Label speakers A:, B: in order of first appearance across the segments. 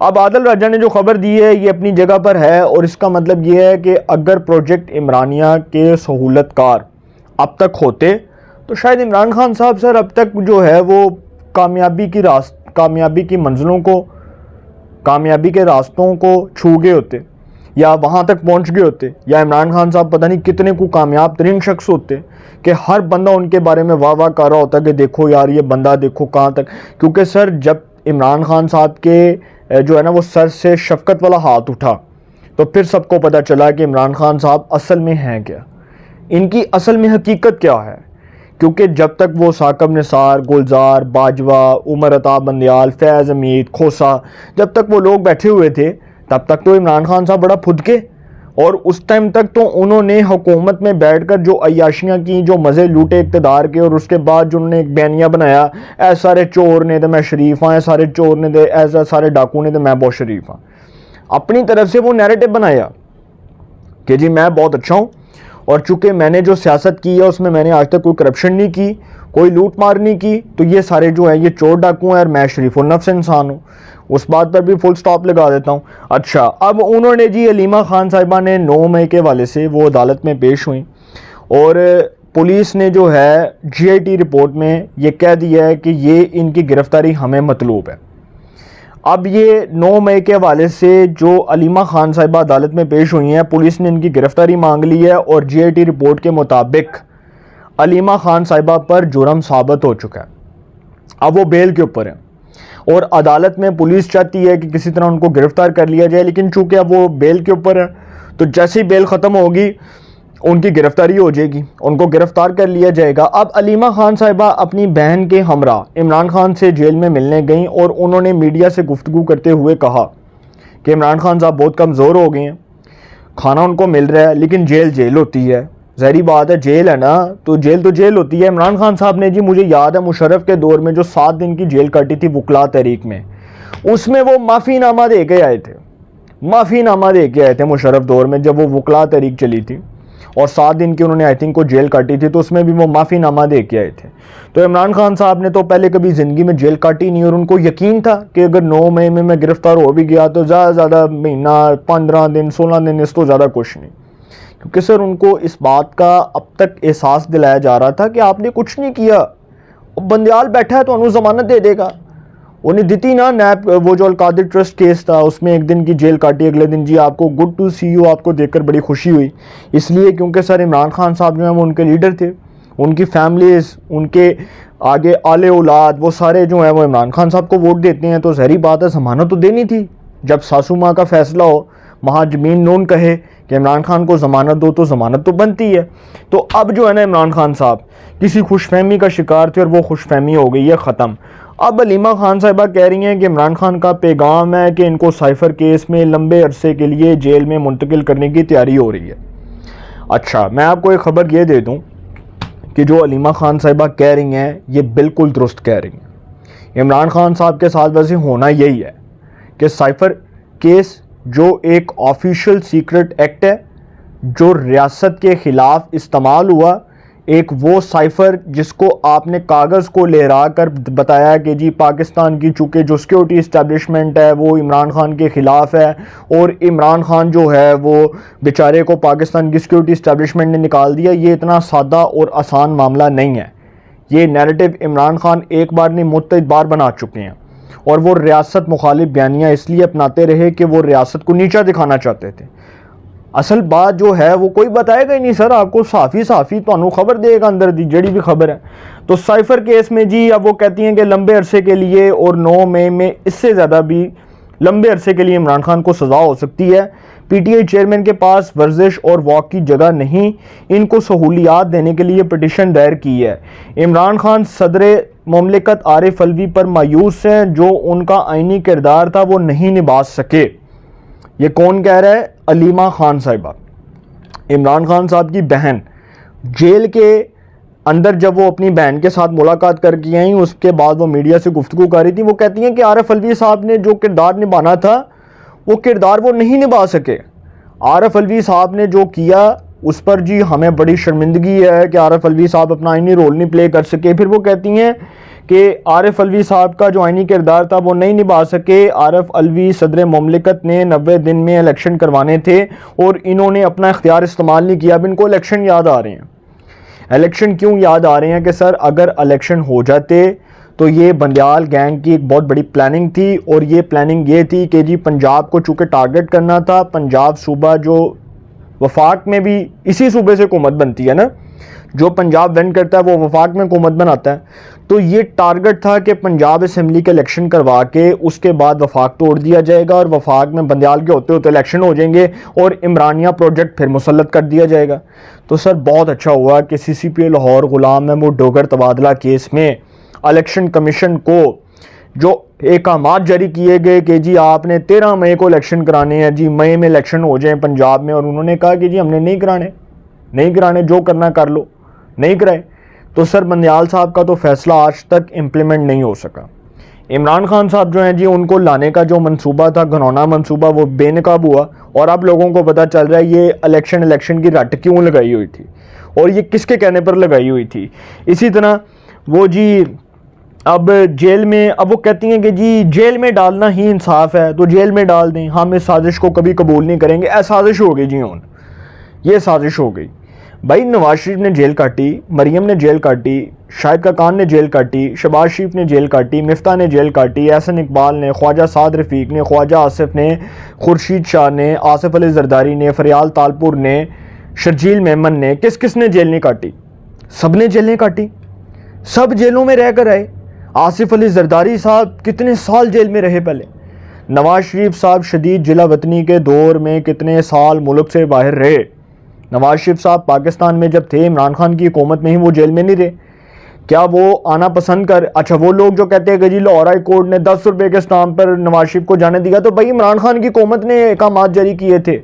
A: اب عادل راجہ نے جو خبر دی ہے یہ اپنی جگہ پر ہے، اور اس کا مطلب یہ ہے کہ اگر پروجیکٹ عمرانیہ کے سہولت کار اب تک ہوتے تو شاید عمران خان صاحب سر اب تک جو ہے وہ کامیابی کی منزلوں کو، کامیابی کے راستوں کو چھو گئے ہوتے، یا وہاں تک پہنچ گئے ہوتے، یا عمران خان صاحب پتہ نہیں کتنے کو کامیاب ترین شخص ہوتے کہ ہر بندہ ان کے بارے میں واہ واہ کر رہا ہوتا کہ دیکھو یار یہ بندہ دیکھو کہاں تک. کیونکہ سر جب عمران خان صاحب کے جو ہے نا وہ سر سے شفقت والا ہاتھ اٹھا تو پھر سب کو پتہ چلا کہ عمران خان صاحب اصل میں ہیں کیا، ان کی اصل میں حقیقت کیا ہے. کیونکہ جب تک وہ ثاقب نثار، گلزار، باجوہ، عمر عطا بندیال، فیض حمید، کھوسا، جب تک وہ لوگ بیٹھے ہوئے تھے تب تک تو عمران خان صاحب بڑا پھدکے، اور اس ٹائم تک تو انہوں نے حکومت میں بیٹھ کر جو عیاشیاں کی، جو مزے لوٹے اقتدار کے، اور اس کے بعد جو انہوں نے ایک بیانیہ بنایا اے سارے چور نے تو میں شریف ہاں، اے سارے چور نے تو اے سارے ڈاکو نے تو میں بہت شریف ہاں. اپنی طرف سے وہ نیریٹو بنایا کہ جی میں بہت اچھا ہوں، اور چونکہ میں نے جو سیاست کی ہے اس میں نے آج تک کوئی کرپشن نہیں کی، کوئی لوٹ مار نہیں کی، تو یہ سارے جو ہیں یہ چور ڈاکو ہیں اور میں شریف النفس انسان ہوں. اس بات پر بھی فل سٹاپ لگا دیتا ہوں. اچھا اب انہوں نے جی علیمہ خان صاحبہ نے 9 مئی کے حوالے سے وہ عدالت میں پیش ہوئیں، اور پولیس نے جو ہے GIT رپورٹ میں یہ کہہ دیا ہے کہ یہ ان کی گرفتاری ہمیں مطلوب ہے. اب یہ 9 مئی کے حوالے سے جو علیمہ خان صاحبہ عدالت میں پیش ہوئی ہیں، پولیس نے ان کی گرفتاری مانگ لی ہے، اور GIT رپورٹ کے مطابق علیمہ خان صاحبہ پر جرم ثابت ہو چکا ہے. اب وہ بیل کے اوپر ہیں، اور عدالت میں پولیس چاہتی ہے کہ کسی طرح ان کو گرفتار کر لیا جائے، لیکن چونکہ اب وہ بیل کے اوپر ہیں تو جیسی بیل ختم ہوگی ان کی گرفتاری ہو جائے گی، ان کو گرفتار کر لیا جائے گا. اب علیمہ خان صاحبہ اپنی بہن کے ہمراہ عمران خان سے جیل میں ملنے گئیں، اور انہوں نے میڈیا سے گفتگو کرتے ہوئے کہا کہ عمران خان صاحب بہت کمزور ہو گئے ہیں، کھانا ان کو مل رہا ہے لیکن جیل ہوتی ہے، ظاہری بات ہے جیل ہے نا تو جیل ہوتی ہے. عمران خان صاحب نے جی مجھے یاد ہے مشرف کے دور میں جو 7 دن کی جیل کاٹی تھی وکلا تحریک میں، اس میں وہ معافی نامہ دے کے آئے تھے مشرف دور میں جب وہ وکلا تحریک چلی تھی، اور 7 دن کی انہوں نے آئی تھنک کو جیل کاٹی تھی، تو اس میں بھی وہ معافی نامہ دے کے آئے تھے. تو عمران خان صاحب نے تو پہلے کبھی زندگی میں جیل کاٹی نہیں، اور ان کو یقین تھا کہ اگر 9 مئی میں گرفتار ہو بھی گیا تو زیادہ مہینہ 15 دن 16 دن اس تو زیادہ کچھ نہیں. کیونکہ سر ان کو اس بات کا اب تک احساس دلایا جا رہا تھا کہ آپ نے کچھ نہیں کیا، بندیال بیٹھا ہے تو انہوں ضمانت دے دے گا. انہیں دیتی نا نیب، وہ جو القادر ٹرسٹ کیس تھا اس میں 1 دن کی جیل کاٹی، اگلے دن جی آپ کو گڈ ٹو سی یو، آپ کو دیکھ کر بڑی خوشی ہوئی. اس لیے کیونکہ سر عمران خان صاحب جو ہیں وہ ان کے لیڈر تھے، ان کی فیملیز، ان کے آگے آل اولاد وہ سارے جو ہیں وہ عمران خان صاحب کو ووٹ دیتے ہیں، تو ظاہری بات ہے ضمانت تو دینی تھی. جب ساسو ماں کا فیصلہ ہو، مہاجمین نون کہے کہ عمران خان کو ضمانت دو تو ضمانت تو بنتی ہے. تو اب جو ہے نا عمران خان صاحب کسی خوش فہمی کا شکار تھے، اور وہ خوش فہمی ہو گئی ہے ختم. اب علیمہ خان صاحبہ کہہ رہی ہیں کہ عمران خان کا پیغام ہے کہ ان کو سائفر کیس میں لمبے عرصے کے لیے جیل میں منتقل کرنے کی تیاری ہو رہی ہے. اچھا میں آپ کو ایک خبر یہ دے دوں کہ جو علیمہ خان صاحبہ کہہ رہی ہیں یہ بالکل درست کہہ رہی ہیں. عمران خان صاحب کے ساتھ ویسے ہونا یہی ہے کہ سائفر کیس جو ایک آفیشیل سیکرٹ ایکٹ ہے جو ریاست کے خلاف استعمال ہوا، ایک وہ سائفر جس کو آپ نے کاغذ کو لہرا کر بتایا کہ جی پاکستان کی چونکہ جو سیکیورٹی اسٹیبلشمنٹ ہے وہ عمران خان کے خلاف ہے، اور عمران خان جو ہے وہ بیچارے کو پاکستان کی سیکیورٹی اسٹیبلشمنٹ نے نکال دیا. یہ اتنا سادہ اور آسان معاملہ نہیں ہے. یہ نیریٹو عمران خان ایک بار نہیں متعدد بار بنا چکے ہیں، اور وہ ریاست مخالف بیانیہ اس لیے اپناتے رہے کہ وہ ریاست کو نیچا دکھانا چاہتے تھے. اصل بات جو ہے وہ کوئی بتائے گا ہی نہیں سر، آپ کو صحافی تو خبر دے گا اندر دی جڑی بھی خبر ہے. تو سائفر کیس میں جی اب وہ کہتی ہیں کہ لمبے عرصے کے لیے، اور 9 مئی میں اس سے زیادہ بھی لمبے عرصے کے لیے عمران خان کو سزا ہو سکتی ہے. PTI چیئرمین کے پاس ورزش اور واک کی جگہ نہیں، ان کو سہولیات دینے کے لیے پٹیشن دائر کی ہے. عمران خان صدر مملکت عارف علوی پر مایوس ہیں، جو ان کا آئینی کردار تھا وہ نہیں نبھا سکے. یہ کون کہہ رہا ہے؟ علیمہ خان صاحبہ، عمران خان صاحب کی بہن. جیل کے اندر جب وہ اپنی بہن کے ساتھ ملاقات کر کے آئیں، اس کے بعد وہ میڈیا سے گفتگو کر رہی تھی، وہ کہتی ہیں کہ عارف علوی صاحب نے جو کردار نبھانا تھا وہ کردار وہ نہیں نبھا سکے. عارف علوی صاحب نے جو کیا اس پر جی ہمیں بڑی شرمندگی ہے کہ عارف علوی صاحب اپنا آئینی رول نہیں پلے کر سکے. پھر وہ کہتی ہیں کہ عارف علوی صاحب کا جو آئینی کردار تھا وہ نہیں نبھا سکے. عارف علوی صدر مملکت نے 90 دن میں الیکشن کروانے تھے اور انہوں نے اپنا اختیار استعمال نہیں کیا. اب ان کو الیکشن یاد آ رہے ہیں. الیکشن کیوں یاد آ رہے ہیں کہ سر اگر الیکشن ہو جاتے تو یہ بندیال گینگ کی ایک بہت بڑی پلاننگ تھی, اور یہ پلاننگ یہ تھی کہ جی پنجاب کو چونکہ ٹارگٹ کرنا تھا. پنجاب صوبہ جو وفاق میں بھی اسی صوبے سے حکومت بنتی ہے نا, جو پنجاب ون کرتا ہے وہ وفاق میں حکومت بناتا ہے, تو یہ ٹارگٹ تھا کہ پنجاب اسمبلی کے الیکشن کروا کے اس کے بعد وفاق توڑ دیا جائے گا اور وفاق میں بندیال کے ہوتے ہوتے الیکشن ہو جائیں گے اور عمرانیہ پروجیکٹ پھر مسلط کر دیا جائے گا. تو سر بہت اچھا ہوا کہ سی سی پی او لاہور غلام محمود ڈوگر تبادلہ کیس میں الیکشن کمیشن کو جو احکامات جاری کیے گئے کہ جی آپ نے 13 مئی کو الیکشن کرانے ہیں, جی مئی میں الیکشن ہو جائیں پنجاب میں, اور انہوں نے کہا کہ جی ہم نے نہیں کرانے, جو کرنا کر لو, نہیں کرائے. تو سر بندیال صاحب کا تو فیصلہ آج تک امپلیمنٹ نہیں ہو سکا. عمران خان صاحب جو ہیں جی ان کو لانے کا جو منصوبہ تھا, گھنونا منصوبہ, وہ بے نقاب ہوا, اور اب لوگوں کو پتہ چل رہا ہے یہ الیکشن کی رٹ کیوں لگائی ہوئی تھی اور یہ کس کے کہنے پر لگائی ہوئی تھی. اسی طرح وہ جی اب جیل میں, اب وہ کہتی ہیں کہ جی جیل میں ڈالنا ہی انصاف ہے تو جیل میں ڈال دیں, ہم اس سازش کو کبھی قبول نہیں کریں گے. سازش ہو گئی جی, یہ سازش ہو گئی. بھائی نواز شریف نے جیل کاٹی, مریم نے جیل کاٹی, شاہد کاکان نے جیل کاٹی, شہباز شریف نے جیل کاٹی, مفتاح نے جیل کاٹی, احسن اقبال نے, خواجہ سعد رفیق نے, خواجہ آصف نے, خورشید شاہ نے, آصف علی زرداری نے, فریال تالپور نے, شرجیل میمن نے, کس نے جیل نہیں کاٹی؟ سب نے جیلیں کاٹی, سب جیلوں میں رہ کر آئے. آصف علی زرداری صاحب کتنے سال جیل میں رہے پہلے. نواز شریف صاحب شدید جلا وطنی کے دور میں کتنے سال ملک سے باہر رہے. نواز شریف صاحب پاکستان میں جب تھے عمران خان کی حکومت میں ہی وہ جیل میں نہیں رہے. کیا وہ آنا پسند کر, اچھا وہ لوگ جو کہتے ہیں کہ جی لاہور ہائی کورٹ نے 10 روپے کے اسٹامپ پر نواز شریف کو جانے دیا, تو بھائی عمران خان کی حکومت نے احکامات جاری کیے تھے,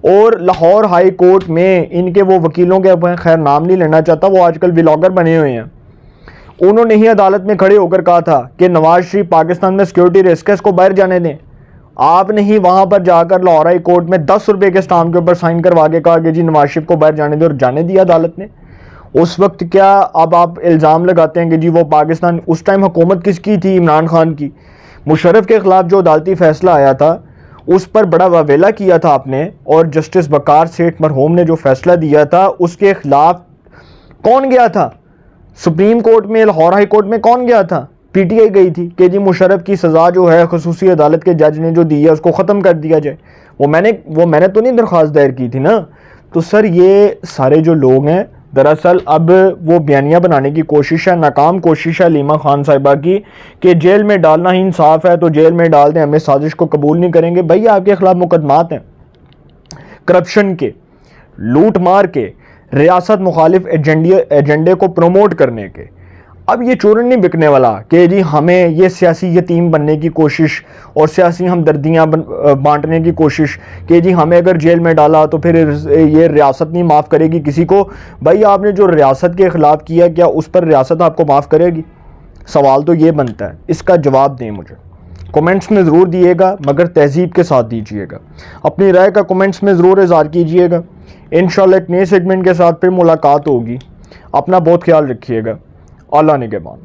A: اور لاہور ہائی کورٹ میں ان کے وہ وکیلوں کے خیر نام نہیں لینا چاہتا, وہ آج کل ولاگر بنے ہوئے ہیں, انہوں نے ہی عدالت میں کھڑے ہو کر کہا تھا کہ نواز شریف پاکستان میں سیکورٹی رسک ہے, اس کو باہر جانے دیں. آپ نے ہی وہاں پر جا کر لاہور ہائی کورٹ میں 10 روپے کے اسٹامپ کے اوپر سائن کروا کے کہا کہ جی نواز شریف کو باہر جانے دیں, اور جانے دیا عدالت نے. اس وقت کیا اب آپ الزام لگاتے ہیں کہ جی وہ پاکستان, اس ٹائم حکومت کس کی تھی؟ عمران خان کی. مشرف کے خلاف جو عدالتی فیصلہ آیا تھا اس پر بڑا واویلا کیا تھا آپ نے, اور جسٹس بکار سیٹھ مرحوم نے جو فیصلہ دیا تھا اس کے خلاف کون گیا تھا سپریم کورٹ میں؟ لاہور ہائی کورٹ میں کون گیا تھا؟ پی ٹی آئی گئی تھی کہ جی مشرف کی سزا جو ہے خصوصی عدالت کے جج نے جو دی ہے اس کو ختم کر دیا جائے. وہ میں نے تو نہیں درخواست دائر کی تھی نا. تو سر یہ سارے جو لوگ ہیں دراصل اب وہ بیانیہ بنانے کی کوشش ہے, ناکام کوشش ہے علیمہ خان صاحبہ کی کہ جیل میں ڈالنا ہی انصاف ہے تو جیل میں ڈال دیں, ہمیں سازش کو قبول نہیں کریں گے. بھائی آپ کے خلاف مقدمات ہیں کرپشن کے, لوٹ مار کے, ریاست مخالف ایجنڈے کو پروموٹ کرنے کے. اب یہ چورن نہیں بکنے والا کہ جی ہمیں یہ سیاسی یتیم بننے کی کوشش اور سیاسی ہمدردیاں بانٹنے کی کوشش کہ جی ہمیں اگر جیل میں ڈالا تو پھر یہ ریاست نہیں معاف کرے گی کسی کو. بھائی آپ نے جو ریاست کے خلاف کیا, کیا اس پر ریاست آپ کو معاف کرے گی؟ سوال تو یہ بنتا ہے, اس کا جواب دیں مجھے. کومنٹس میں ضرور دیے گا مگر تہذیب کے ساتھ دیجیے گا. اپنی رائے کا کومنٹس میں ضرور اظہار کیجیے گا. انشاءاللہ ایک نئے سیگمنٹ کے ساتھ پھر ملاقات ہوگی. اپنا بہت خیال رکھیے گا. اللہ نگہبان.